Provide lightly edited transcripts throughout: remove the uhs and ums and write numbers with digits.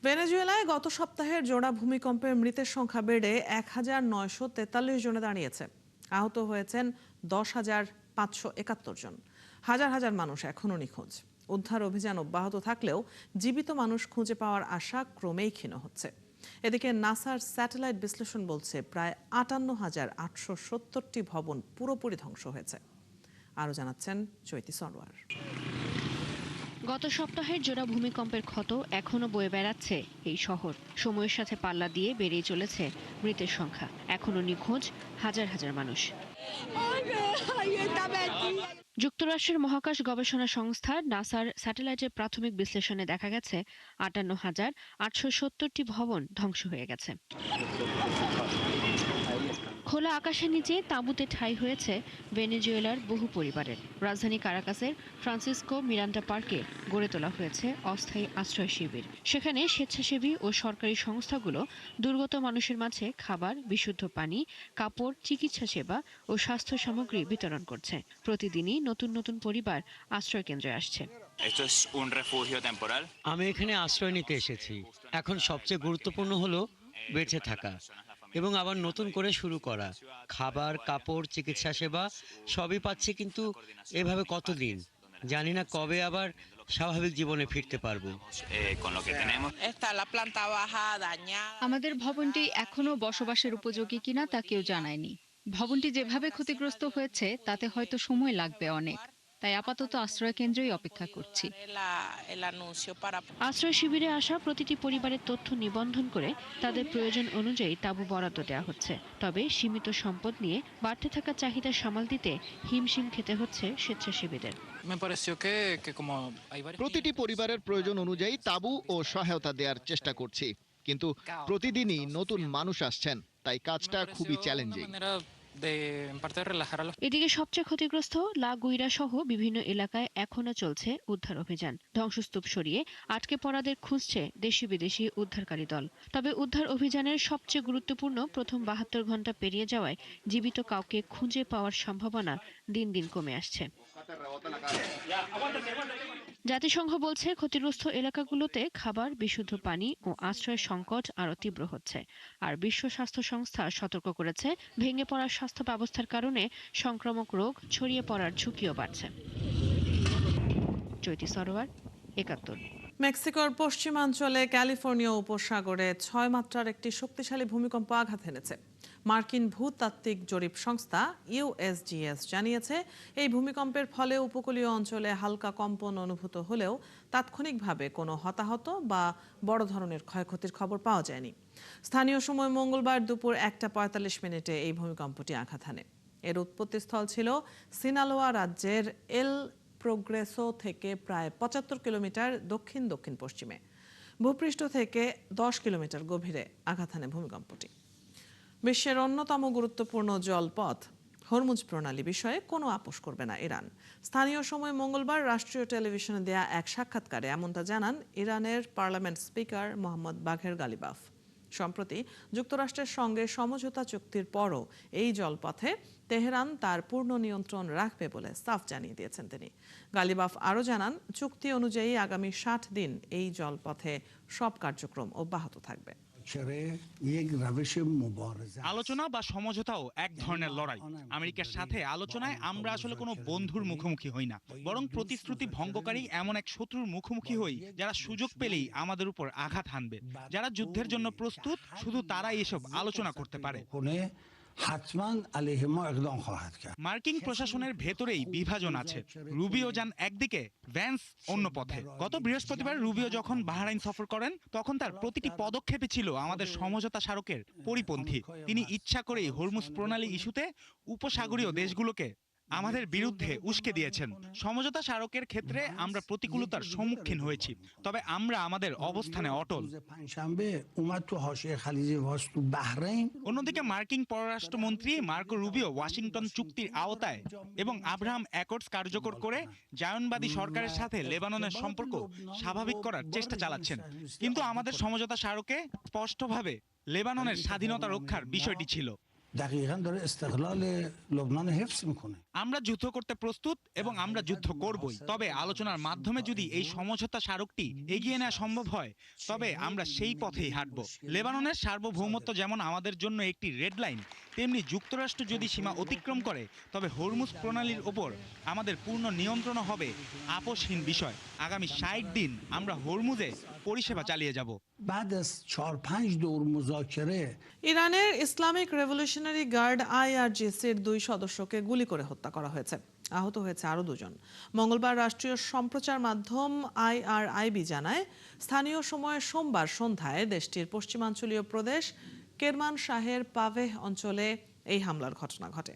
ভেনেজুয়েলায় গত সপ্তাহের জোড়া ভূমিকম্পে মৃতের সংখ্যা বেড়ে 1943 জনে দাঁড়িয়েছে। আহত হয়েছেন 10,571 জন। হাজার হাজার মানুষ এখনও নিখোঁজ। উদ্ধার অভিযান অব্যাহত থাকলেও জীবিত মানুষ খুঁজে পাওয়ার আশা ক্রমেই ক্ষীণ হচ্ছে। এদিকে নাসার স্যাটেলাইট বিশ্লেষণ বলছে প্রায় 58,870টি ভবন পুরোপুরি ধ্বংস হয়েছে। আরও জানাচ্ছেন চৈতি সরওয়ার। গত সপ্তাহের জোড়া ভূমিকম্পের ক্ষত এখনো বয়ে বেড়াচ্ছে এই শহর। সময়ের সাথে পাল্লা দিয়ে বেড়েই চলেছে মৃতের সংখ্যা। এখনো নিখোঁজ হাজার হাজার মানুষ। যুক্তরাষ্ট্রের মহাকাশ গবেষণা সংস্থা নাসার স্যাটেলাইটের প্রাথমিক বিশ্লেষণে দেখা গেছে 58,870টি ভবন ধ্বংস হয়ে গেছে। খোলা আকাশের নিচে তাঁবুতে ঠাঁই হয়েছে ভেনেজুয়েলার বহু পরিবারের। রাজধানী কারাকাসের ফ্রান্সিসকো মিরান্ডা পার্কে গড়ে তোলা হয়েছে অস্থায়ী আশ্রয় শিবির। সেখানে স্বেচ্ছাসেবী ও সরকারি সংস্থাগুলো দুর্গত মানুষের মাঝে খাবার, বিশুদ্ধ পানি, কাপড়, চিকিৎসা সেবা ও স্বাস্থ্য সামগ্রী বিতরণ করছে। প্রতিদিনই নতুন নতুন পরিবার আশ্রয় কেন্দ্রে আসছে। আমি এখানে আশ্রয় নিতে এসেছি। এখন সবচেয়ে গুরুত্বপূর্ণ হলো বেঁচে থাকা এবং আবার নতুন করে শুরু করা। খাবার, কাপড়, চিকিৎসা সেবা সবই পাচ্ছি, কিন্তু এভাবে কতদিন? জানি না কবে আবার স্বাভাবিক জীবনে ফিরতে পারবো। আমাদের ভবনটি এখনো বসবাসের উপযোগী কিনা তা কেউ জানায়নি। ভবনটি যেভাবে ক্ষতিগ্রস্ত হয়েছে তাতে হয়তো সময় লাগবে অনেক, তাই আপাতত আশ্রয় কেন্দ্রেই অপেক্ষা করছি। আশ্রয় শিবিরে আসা প্রতিটি পরিবারের তথ্য নিবন্ধন করে তাদের প্রয়োজন অনুযায়ী তাঁবু বরাদ্দ দেওয়া হচ্ছে। তবে সীমিত সম্পদ নিয়ে বাড়তে থাকা চাহিদা সামাল দিতে হিমশিম খেতে হচ্ছে স্বেচ্ছাসেবীদের। প্রতিটি পরিবারের প্রয়োজন অনুযায়ী তাঁবু ও সহায়তা দেওয়ার চেষ্টা করছি, কিন্তু প্রতিদিনই নতুন মানুষ আসছেন, তাই কাজটা খুবই চ্যালেঞ্জিং। এদিকে সবচেয়ে ক্ষতিগ্রস্ত লা গুইরা সহ বিভিন্ন এলাকায় এখনো চলছে উদ্ধার অভিযান। ধ্বংসস্তূপ সরিয়ে আটকে পড়াদের খুঁজছে দেশি বিদেশি উদ্ধারকারী দল। তবে উদ্ধার অভিযানের সবচেয়ে গুরুত্বপূর্ণ প্রথম 72 ঘন্টা পেরিয়ে যাওয়ায় জীবিত কাউকে খুঁজে পাওয়ার সম্ভাবনা দিন দিন কমে আসছে। জাতিসংঘ বলছে ক্ষতিগ্রস্ত এলাকাগুলোতে খাবার, বিশুদ্ধ পানি ও আশ্রয়ের সংকট আরও তীব্র হচ্ছে। আর বিশ্ব স্বাস্থ্য সংস্থা সতর্ক করেছে ভেঙে পড়া স্বাস্থ্য ব্যবস্থার কারণে সংক্রামক রোগ ছড়িয়ে পড়ার ঝুঁকিও বাড়ছে। চৈতি সরোয়ার, ৭১। মেক্সিকোর পশ্চিমাঞ্চলে ক্যালিফোর্নিয়া উপসাগরে 6 মাত্রার একটি শক্তিশালী ভূমিকম্প আঘাত এনেছে। মার্কিন ভূতাত্ত্বিক জরিপ সংস্থা ইউএসজিএস জানিয়েছে এই ভূমিকম্পের ফলে উপকূলীয় অঞ্চলে হালকা কম্পন অনুভূত হলেও তাৎক্ষণিকভাবে কোনো হতাহত বা বড় ধরনের ক্ষয়ক্ষতির খবর পাওয়া যায়নি। স্থানীয় সময় মঙ্গলবার দুপুর 1:45 এই ভূমিকম্পটি আঘাত হানে। এর উৎপত্তিস্থল ছিল সিনালোয়া রাজ্যের এল প্রোগ্রেসো থেকে প্রায় 75 কিলোমিটার দক্ষিণ দক্ষিণ পশ্চিমে। ভূপৃষ্ঠ থেকে 10 কিলোমিটার গভীরে আঘাত হানে ভূমিকম্পটি। বিশ্বের অন্যতম গুরুত্বপূর্ণ জলপথ হরমুজ প্রণালী বিষয়ে কোনো আপোষ করবে না ইরান। স্থানীয় সময় মঙ্গলবার রাষ্ট্রীয় টেলিভিশনে দেয়া এক সাক্ষাৎকারে এমনটা জানান ইরানের পার্লামেন্ট স্পিকার মোহাম্মদ বাঘের গালিবাফ। সম্প্রতি যুক্তরাষ্ট্রের সঙ্গে সমঝোতা চুক্তির পরও এই জলপথে তেহরান তার পূর্ণ নিয়ন্ত্রণ রাখবে বলে সাফ জানিয়ে দিয়েছেন তিনি। গালিবাফ আরও জানান, চুক্তি অনুযায়ী আগামী 60 দিন এই জলপথে সব কার্যক্রম অব্যাহত থাকবে। আলোচনা বা সমঝোতাও এক ধরনের লড়াই। আমেরিকার সাথে আলোচনায় আমরা আসলে কোনো বন্ধুর মুখোমুখি হই না, বরং প্রতিশ্রুতি ভঙ্গকারী এমন এক শত্রুর মুখোমুখি হই যারা সুযোগ পেলেই আমাদের উপর আঘাত হানবে। যারা যুদ্ধের জন্য প্রস্তুত, শুধু তারাই এসব আলোচনা করতে পারে। মার্কিন প্রশাসনের ভেতরেই বিভাজন আছে। রুবিও যান একদিকে, ভ্যান্স অন্য পথে। গত বৃহস্পতিবার রুবিও যখন বাহরাইন সফর করেন তখন তার প্রতিটি পদক্ষেপই ছিল আমাদের সমঝোতা স্মারকের পরিপন্থী। তিনি ইচ্ছা করেই হরমুজ প্রণালী ইস্যুতে উপসাগরীয় দেশগুলোকে আমাদের বিরুদ্ধে উস্কে দিয়েছেন। সমঝোতা স্মারকের ক্ষেত্রে আমরা প্রতিকূলতার সম্মুখীন হয়েছি, তবে আমরা আমাদের অবস্থানে অটল। অন্যদিকে মার্কিন পররাষ্ট্রমন্ত্রী মার্কো রুবিও ওয়াশিংটন চুক্তির আওতায় এবং আব্রাহাম অ্যাকর্ডস কার্যকর করে জায়নবাদী সরকারের সাথে লেবাননের সম্পর্ক স্বাভাবিক করার চেষ্টা চালাচ্ছেন। কিন্তু আমাদের সমঝোতা স্মারকে স্পষ্টভাবে লেবাননের স্বাধীনতা রক্ষার বিষয়টি ছিল। دقیقاً داره استقلال لبنان حفظ میکنه আমরা যুদ্ধ করতে প্রস্তুত এবং আমরা যুদ্ধ করবই, তবে আলোচনার মাধ্যমে যদি এই সমঝোতা স্মারকটি এগিয়ে নেওয়া সম্ভব হয় তবে আমরা সেই পথেই হাঁটব। লেবাননের সার্বভৌমত্ব যেমন আমাদের জন্য একটি রেড লাইন, তেমনি যুক্তরাষ্ট্র যদি সীমা অতিক্রম করে তবে হরমুজ প্রণালীর ওপর আমাদের পূর্ণ নিয়ন্ত্রণ হবে আপোষহীন বিষয়। আগামী ৬০ দিন আমরা হরমুজে পরিষেবা চালিয়ে যাব। بعد از 4-5 دور مذاکره ইরানের ইসলামিক রেভলিউশনারি গার্ড আইআরজিসির 2 সদস্যকে গুলি করে হত্যা করা হয়েছে। আহত হয়েছে আরও 2 জন। মঙ্গলবার রাষ্ট্রীয় সম্প্রচার মাধ্যম IRIB জানায়, স্থানীয় সময় সোমবার সন্ধ্যায় দেশটির পশ্চিমাঞ্চলীয় প্রদেশ কেরমান শাহের পাভেহ অঞ্চলে এই হামলার ঘটনা ঘটে।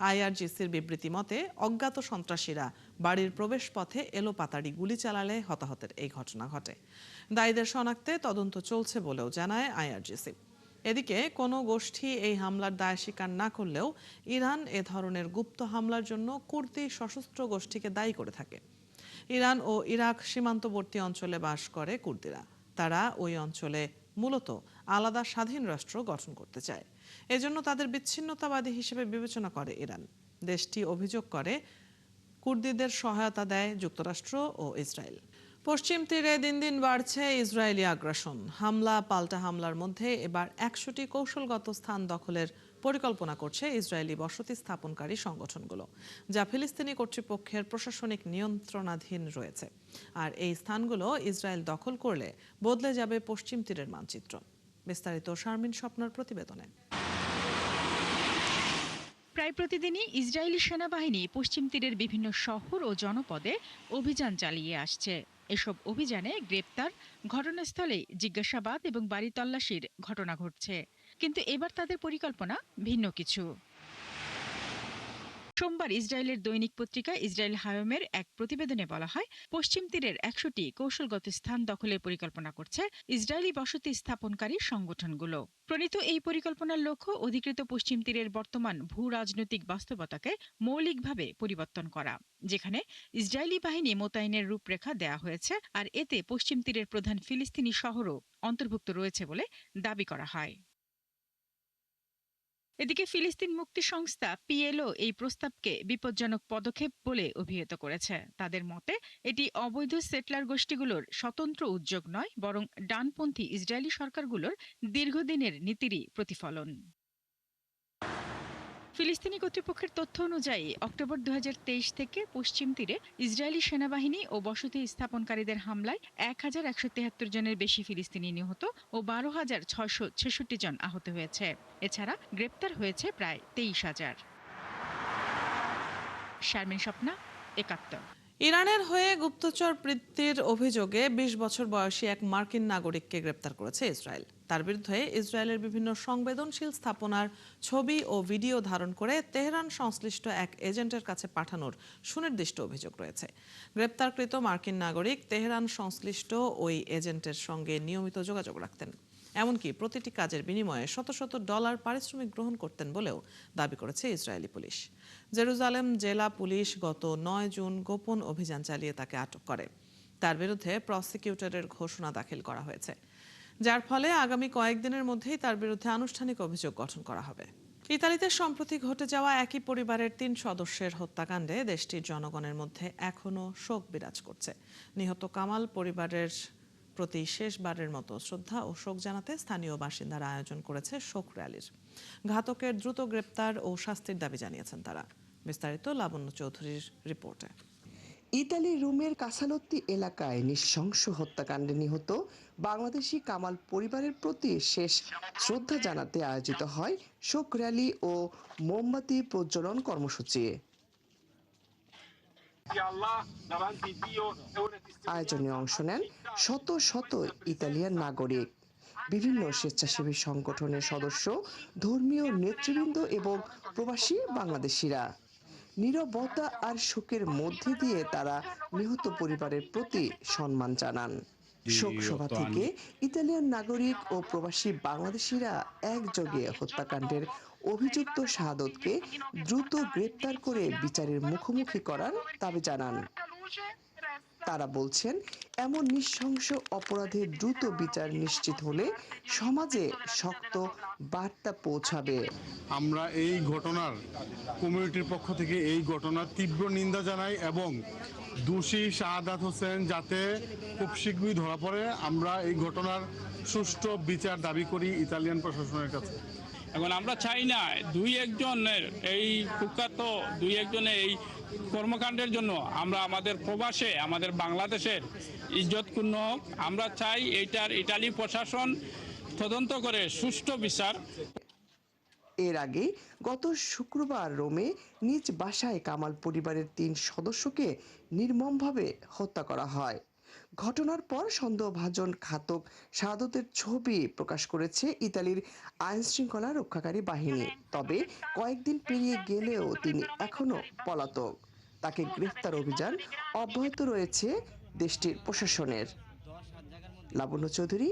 আইআরজিসির বিবৃতি মতে, অজ্ঞাত সন্ত্রাসীরা বাড়ির প্রবেশপথে এলোপাতাড়ি গুলি চালালে হতাহতের এই ঘটনা ঘটে। দায়ীদের শনাক্তে তদন্ত চলছে বলেও জানায় আইআরজিসি। এদিকে কোনো গোষ্ঠী এই হামলার দায় স্বীকার না করলেও ইরান এ ধরনের গুপ্ত হামলার জন্য কুর্দি সশস্ত্র গোষ্ঠীকে দায়ী করে থাকে। ইরান ও ইরাক সীমান্তবর্তী অঞ্চলে বাস করে কুর্দিরা। তারা ওই অঞ্চলে মূলত আলাদা স্বাধীন রাষ্ট্র গঠন করতে চায়। এজন্য তাদের বিচ্ছিন্নতাবাদী হিসেবে বিবেচনা করে ইরান। দেশটি অভিযোগ করে কুর্দিদের সহায়তা দেয় যুক্তরাষ্ট্র ও ইসরায়েল। পশ্চিম তীরে দিন দিন বাড়ছে ইসরায়েলি আগ্রাসন। হামলা পাল্টা হামলার মধ্যে এবার 100টি কৌশলগত স্থান দখলের পরিকল্পনা করছে ইসরায়েলি বসতি স্থাপনকারী সংগঠনগুলো, যা ফিলিস্তিনি কর্তৃপক্ষের প্রশাসনিক নিয়ন্ত্রণাধীন রয়েছে। আর এই স্থানগুলো ইসরায়েল দখল করলে বদলে যাবে পশ্চিম তীরের মানচিত্র। বিস্তারিত শারমিন স্বপ্নার প্রতিবেদনে। প্রায় প্রতিদিনই ইসরায়েলি সেনাবাহিনী পশ্চিম তীরের বিভিন্ন শহর ও জনপদে অভিযান চালিয়ে আসছে। এসব অভিযানে গ্রেপ্তার, ঘটনাস্থলে জিজ্ঞাসাবাদ এবং বাড়ি তল্লাশির ঘটনা ঘটছে। কিন্তু এবার তাদের পরিকল্পনা ভিন্ন কিছু। সোমবার ইসরায়েলের দৈনিক পত্রিকা ইসরায়েল হায়মের এক প্রতিবেদনে বলা হয়, পশ্চিম তীরের 100টি কৌশলগত স্থান দখলের পরিকল্পনা করছে ইসরায়েলি বসতি স্থাপনকারী সংগঠনগুলো। প্রণীত এই পরিকল্পনার লক্ষ্য অধিকৃত পশ্চিম তীরের বর্তমান ভূ রাজনৈতিক বাস্তবতাকে মৌলিকভাবে পরিবর্তন করা, যেখানে ইসরায়েলি বাহিনী মোতায়েনের রূপরেখা দেয়া হয়েছে, আর এতে পশ্চিম তীরের প্রধান ফিলিস্তিনি শহরও অন্তর্ভুক্ত রয়েছে বলে দাবি করা হয়। এদিকে ফিলিস্তিন মুক্তি সংস্থা PLO এই প্রস্তাবকে বিপজ্জনক পদক্ষেপ বলে অভিহিত করেছে। তাদের মতে, এটি অবৈধ সেটলার গোষ্ঠীগুলোর স্বতন্ত্র উদ্যোগ নয়, বরং ডানপন্থী ইসরায়েলি সরকারগুলোর দীর্ঘদিনের নীতিরই প্রতিফলন। ফিলিস্তিনি কর্তৃপক্ষের তথ্য অনুযায়ী অক্টোবর 2023 থেকে পশ্চিম তীরে ইসরায়েলি সেনাবাহিনী ও বসতি স্থাপনকারীদের হামলায় 1173 জনের বেশি ফিলিস্তিনি নিহত ও 12,666 জন আহত হয়েছে। এছাড়া গ্রেপ্তার হয়েছে প্রায় 23,000। শারমিন স্বপ্না, একাত্তর। ইরানের হয়ে গুপ্তচর বৃত্তির অভিযোগে 20 বছর বয়সী এক মার্কিন নাগরিককে গ্রেপ্তার করেছে ইসরায়েল। তার বিরুদ্ধে ইসরায়েলের বিভিন্ন সংবেদনশীল স্থাপনার ছবি ও ভিডিও ধারণ করে তেহরান সংশ্লিষ্ট এক এজেন্টের কাছে পাঠানোর সুনির্দিষ্ট অভিযোগ রয়েছে। গ্রেপ্তারকৃত মার্কিন নাগরিক তেহরান সংশ্লিষ্ট ওই এজেন্টের সঙ্গে নিয়মিত যোগাযোগ রাখতেন, এমনকি প্রতিটি কাজের বিনিময়ে শত শত ডলার পারিশ্রমিক গ্রহণ করতেন বলেও দাবি করেছে ইসরায়েলি পুলিশ। জেরুজালেম জেলা পুলিশ গত 9 জুন গোপন অভিযান চালিয়ে তাকে আটক করে। তার বিরুদ্ধে প্রসিকিউটরের ঘোষণা দাখিল করা হয়েছে, যার ফলে আগামী কয়েকদিনের মধ্যেই তার বিরুদ্ধে আনুষ্ঠানিক অভিযোগ গঠন করা হবে। ইতালিতে সম্প্রতি ঘটে যাওয়া একই পরিবারের 3 সদস্যের হত্যাকাণ্ডে দেশটির জনগণের মধ্যে এখনও শোক বিরাজ করছে। নিহত কামাল পরিবারের প্রতি শেষবারের মতো শ্রদ্ধা ও শোক জানাতে স্থানীয় বাসিন্দারা আয়োজন করেছে শোক র্যালির। ঘাতকের দ্রুত গ্রেপ্তার ও শাস্তির দাবি জানিয়েছেন তারা। বিস্তারিত লাবণ্য চৌধুরীর রিপোর্টে। ইতালির রোমের কাসালোত্তি এলাকায় নৃশংস হত্যাকাণ্ডে নিহত বাংলাদেশি কামাল পরিবারের প্রতি শেষ শ্রদ্ধা জানাতে আয়োজিত হয় শোক র্যালি ও মোমবাতি প্রজ্বলন কর্মসূচি। আয়োজনে অংশ নেন শত শত ইতালিয়ান নাগরিক, বিভিন্ন স্বেচ্ছাসেবী সংগঠনের সদস্য, ধর্মীয় নেতৃবৃন্দ এবং প্রবাসী বাংলাদেশিরা। নীরবতা আর শোকের মধ্যে দিয়ে তারা নিহত পরিবারের প্রতি সম্মান জানান। শোকসভা থেকে ইতালিয়ান নাগরিক ও প্রবাসী বাংলাদেশিরা একযোগে হত্যাকাণ্ডের অভিযুক্ত শাহাদতকে দ্রুত গ্রেপ্তার করে বিচারের মুখোমুখি করার দাবি জানান। তারা বলছেন, এমন নৃশংস অপরাধের দ্রুত বিচার নিশ্চিত হলে সমাজে শক্ত বার্তা পৌঁছাবে। আমরা এই ঘটনার কমিউনিটির পক্ষ থেকে এই ঘটনার তীব্র নিন্দা জানাই এবং দোষী শাহাদাত হোসেন যাতে খুব শীঘ্রই ধরা পড়ে, আমরা এই ঘটনার সুষ্ঠু বিচার দাবি করি ইতালিয়ান প্রশাসনের কাছে। এখন আমরা চাই না দুই একজনের এই কুখ্যাত এই কর্মকাণ্ডের জন্য আমরা আমাদের প্রবাসে আমাদের বাংলাদেশের ইজ্জত ক্ষুণ্ণ হোক। আমরা চাই এইটার ইতালি প্রশাসন তদন্ত করে সুষ্ঠু বিচার। এর আগে গত শুক্রবার রোমে নিজ বাসায় কামাল পরিবারের 3 সদস্যকে নির্মমভাবে হত্যা করা হয়। ঘটনার পর সন্দেহভাজন ঘাতক শাহাদতের ছবি প্রকাশ করেছে ইতালির আইনশৃঙ্খলা রক্ষাকারী বাহিনী। তবে কয়েকদিন পেরিয়ে গেলেও তিনি এখনো পলাতক। তাকে গ্রেফতার অভিযান অব্যাহত রয়েছে দেশটির প্রশাসনের। লাবণ্য চৌধুরী,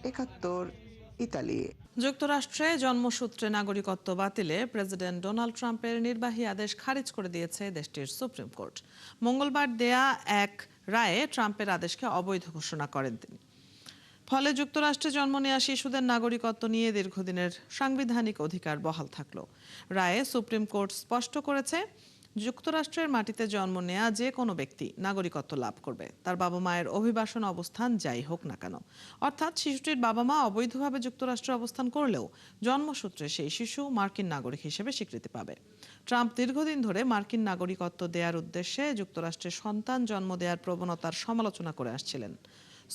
৭১, ইতালি। যুক্তরাষ্ট্রে জন্মসূত্রে নাগরিকত্ব বাতিলে প্রেসিডেন্ট ডোনাল্ড ট্রাম্পের নির্বাহী আদেশ খারিজ করে দিয়েছে দেশটির সুপ্রিম কোর্ট। মঙ্গলবার দেয়া এক রায়ে ট্রাম্পের আদেশকে অবৈধ ঘোষণা করেন তিনি। ফলে যুক্তরাষ্ট্রে জন্ম নেওয়া শিশুদের নাগরিকত্ব নিয়ে দীর্ঘদিনের সাংবিধানিক অধিকার বহাল থাকলো। রায়ে সুপ্রিম কোর্ট স্পষ্ট করেছে, যুক্তরাষ্ট্রের মাটিতে জন্ম নেয়া যে কোনো ব্যক্তি নাগরিকত্ব লাভ করবে, তার বাবা মায়ের অভিবাসন অবস্থান যাই হোক না কেন। অর্থাৎ শিশুটির বাবা মা অবৈধভাবে যুক্তরাষ্ট্রে অবস্থান করলেও জন্মসূত্রে সেই শিশু মার্কিন নাগরিক হিসেবে স্বীকৃতি পাবে। ট্রাম্প দীর্ঘদিন ধরে মার্কিন নাগরিকত্ব দেওয়ার উদ্দেশ্যে যুক্তরাষ্ট্রে সন্তান জন্ম দেওয়ার প্রবণতার সমালোচনা করে আসছিলেন।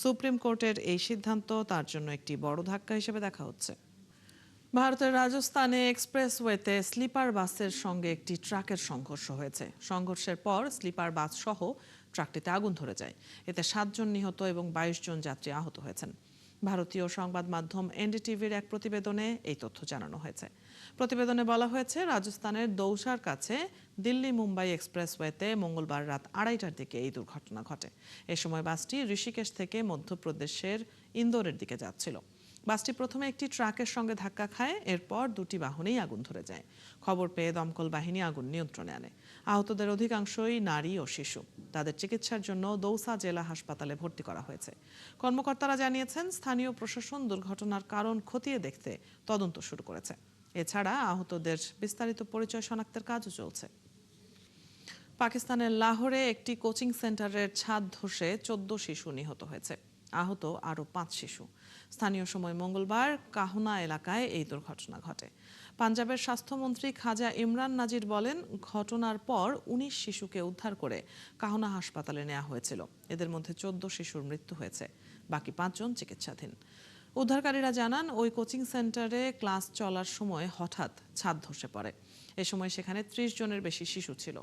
সুপ্রিম কোর্টের এই সিদ্ধান্ত তার জন্য একটি বড় ধাক্কা হিসেবে দেখা হচ্ছে। ভারতের রাজস্থানে এক্সপ্রেসওয়েতে স্লিপার বাসের সঙ্গে একটি ট্রাকের সংঘর্ষ হয়েছে। সংঘর্ষের পর স্লিপার বাস সহ ট্রাকটিতে আগুন ধরে যায়। এতে 7 জন নিহত এবং 22 জন যাত্রী আহত হয়েছেন। ভারতীয় সংবাদ মাধ্যম এনডিটিভির এক প্রতিবেদনে এই তথ্য জানানো হয়েছে। প্রতিবেদনে বলা হয়েছে, রাজস্থানের দৌসার কাছে দিল্লি মুম্বাই এক্সপ্রেসওয়েতে মঙ্গলবার রাত 2:30টার দিকে এই দুর্ঘটনা ঘটে। এ সময় বাসটি ঋষিকেশ থেকে মধ্যপ্রদেশের ইন্দোরের দিকে যাচ্ছিল। বাসটি প্রথমে একটি ট্রাকের সঙ্গে ধাক্কা খায়, এরপর 2টি বাহনেই আগুন ধরে যায়। খবর পেয়ে দমকল বাহিনী আগুন নিয়ন্ত্রণে আনে। আহতদের অধিকাংশই নারী ও শিশু। তাদের চিকিৎসার জন্য দৌসা জেলা হাসপাতালে ভর্তি করা হয়েছে। কর্মকর্তারা জানিয়েছেন, স্থানীয় প্রশাসন দুর্ঘটনার কারণ খতিয়ে দেখতে তদন্ত শুরু করেছে। এছাড়া আহতদের বিস্তারিত পরিচয় শনাক্তের কাজও চলছে। পাকিস্তানের লাহোরে একটি কোচিং সেন্টারের ছাদ ধসে 14 শিশু নিহত হয়েছে। আহত আরও 5 শিশু। স্থানীয় সময় মঙ্গলবার কাহনা এলাকায় এই দুর্ঘটনা ঘটে। পাঞ্জাবের স্বাস্থ্যমন্ত্রী খাজা ইমরান নাজির বলেন, ঘটনার পর 19 শিশুকে উদ্ধার করে কাহনা হাসপাতালে নেওয়া হয়েছিল। এদের মধ্যে 14 শিশুর মৃত্যু হয়েছে, বাকি 5 জন চিকিৎসাধীন। উদ্ধারকারীরা জানান, ওই কোচিং সেন্টারে ক্লাস চলার সময় হঠাৎ ছাদ ধসে পড়ে। এ সময় সেখানে 30 জনের বেশি শিশু ছিল।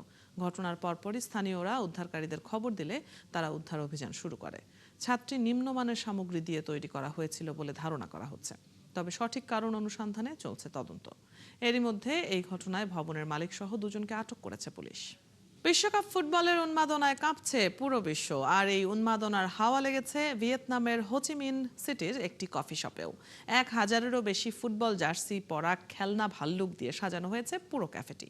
ঘটনার পরপরই স্থানীয়রা উদ্ধারকারীদের খবর দিলে তারা উদ্ধার অভিযান শুরু করে। ছাদটি নিম্নমানের সামগ্রী দিয়ে তৈরি করা হয়েছিল বলে ধারণা করা হচ্ছে। তবে সঠিক কারণ অনুসন্ধানে চলছে তদন্ত। এরই মধ্যে এই ঘটনায় ভবনের মালিক সহ 2 জনকে আটক করেছে পুলিশ। বিশ্বকাপ ফুটবলের উন্মাদনায় কাঁপছে পুরো বিশ্ব। আর এই উন্মাদনার হাওয়া লেগেছে ভিয়েতনামের হোচিমিন সিটির একটি কফি শপেও। 1000-এরও বেশি ফুটবল জার্সি পরা খেলনা ভাল্লুক দিয়ে সাজানো হয়েছে পুরো ক্যাফেটি।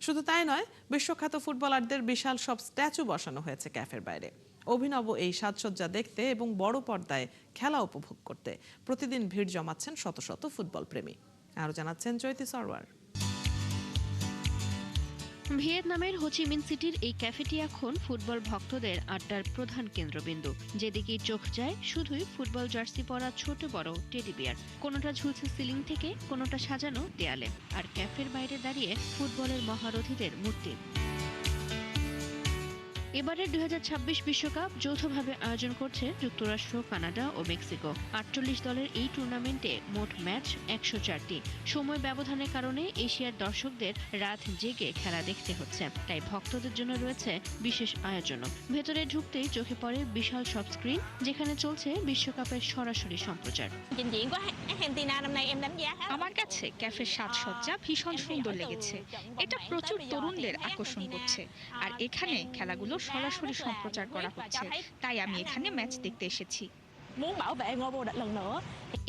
শুধু তাই নয়, বিশ্বখ্যাত ফুটবলারদের বিশাল সব স্ট্যাচু বসানো হয়েছে ক্যাফের বাইরে। অভিনব এই সাজসজ্জা দেখতে এবং বড় পর্দায় খেলা উপভোগ করতে প্রতিদিন ভিড় জমাচ্ছেন শত শত ফুটবল প্রেমী। আরও জানাচ্ছেন জয়তি সরওয়ার। ভিয়েতনামের হোচিমিন সিটির এই ক্যাফেটি এখন ফুটবল ভক্তদের আড্ডার প্রধান কেন্দ্রবিন্দু। যেদিকেই চোখ যায় শুধুই ফুটবল জার্সি পরা ছোট বড় টেডি বিয়ার। কোনোটা ঝুলছে সিলিং থেকে, কোনোটা সাজানো দেয়ালে। আর ক্যাফের বাইরে দাঁড়িয়ে ফুটবলের মহারথীদের মূর্তি। এবারের 2026 বিশ্বকাপ যৌথভাবে আয়োজন করছে যুক্তরাষ্ট্র, কানাডা ও মেক্সিকো। 48 দলের এই টুর্নামেন্টে মোট ম্যাচ 104টি। সময় ব্যবধানের কারণে এশিয়ার দর্শকদের রাত জেগে খেলা দেখতে হচ্ছে, তাই ভক্তদের জন্য রয়েছে বিশেষ আয়োজনও। ভেতরে ঢুকতেই চোখে পড়ে বিশাল সব স্ক্রিন, যেখানে চলছে বিশ্বকাপের সরাসরি সম্প্রচার। আমার কাছে ক্যাফের সাজসজ্জা ভীষণ সুন্দর লেগেছে। এটা প্রচুর তরুণদের আকর্ষণ করছে। আর এখানে খেলাগুলো সরাসরি সম্প্রচার করা হচ্ছে, তাই আমি এখানে ম্যাচ দেখতে এসেছি।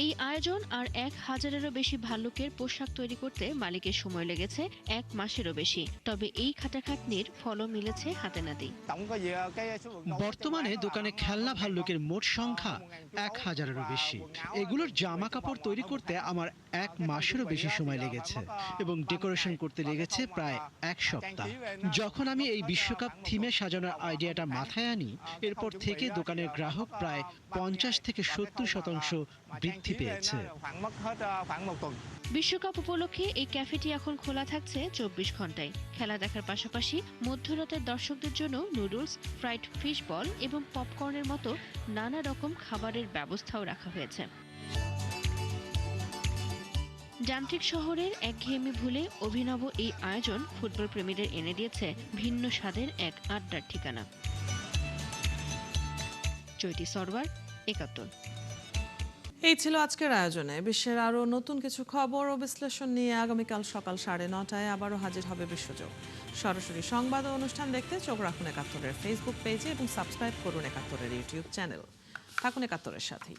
এই আয়োজন আর 1000-এরও বেশি ভাল্লুকের পোশাক তৈরি করতে মালিকের সময় লেগেছে 1 মাসেরও বেশি। তবে এই খাটাখাটনির ফলও মিলেছে হাতে নাতেই। বর্তমানে দোকানে খেলনা ভাল্লুকের মোট সংখ্যা 1000-এরও বেশি। এগুলোর জামা কাপড় তৈরি করতে আমার 1 মাসেরও বেশি সময় লেগেছে এবং ডেকোরেশন করতে লেগেছে প্রায় 1 সপ্তাহ। যখন আমি এই বিশ্বকাপ থিমে সাজানোর আইডিয়াটা মাথায় আনি, এরপর থেকে দোকানের গ্রাহক প্রায় 50 থেকে 70% বৃদ্ধি পেয়েছে। বিশ্বকাপ উপলক্ষে এই ক্যাফেটি এখন খোলা থাকছে 24 ঘন্টায়। খেলা দেখার পাশাপাশি মধ্যরাতের দর্শকদের জন্য নুডলস, ফ্রাইড ফিশ বল এবং পপকর্নের মতো নানা রকম খাবারের ব্যবস্থাও রাখা হয়েছে। যান্ত্রিক শহরের একঘেয়েমি ভুলে অভিনব এই আয়োজন ফুটবল প্রেমীদের এনে দিয়েছে ভিন্ন স্বাদের এক আড্ডার ঠিকানা। চৈতি সরওয়ার, ৭১। এই ছিল আজকের আয়োজনে। বিশ্বের আরও নতুন কিছু খবর ও বিশ্লেষণ নিয়ে আগামীকাল সকাল 9:30টায় আবারও হাজির হবে বিশ্বযোগ। সরাসরি সংবাদ ও অনুষ্ঠান দেখতে চোখ রাখুন ৭১-এর ফেসবুক পেজে এবং সাবস্ক্রাইব করুন ৭১-এর ইউটিউব চ্যানেল। থাকুন ৭১-এর সাথেই।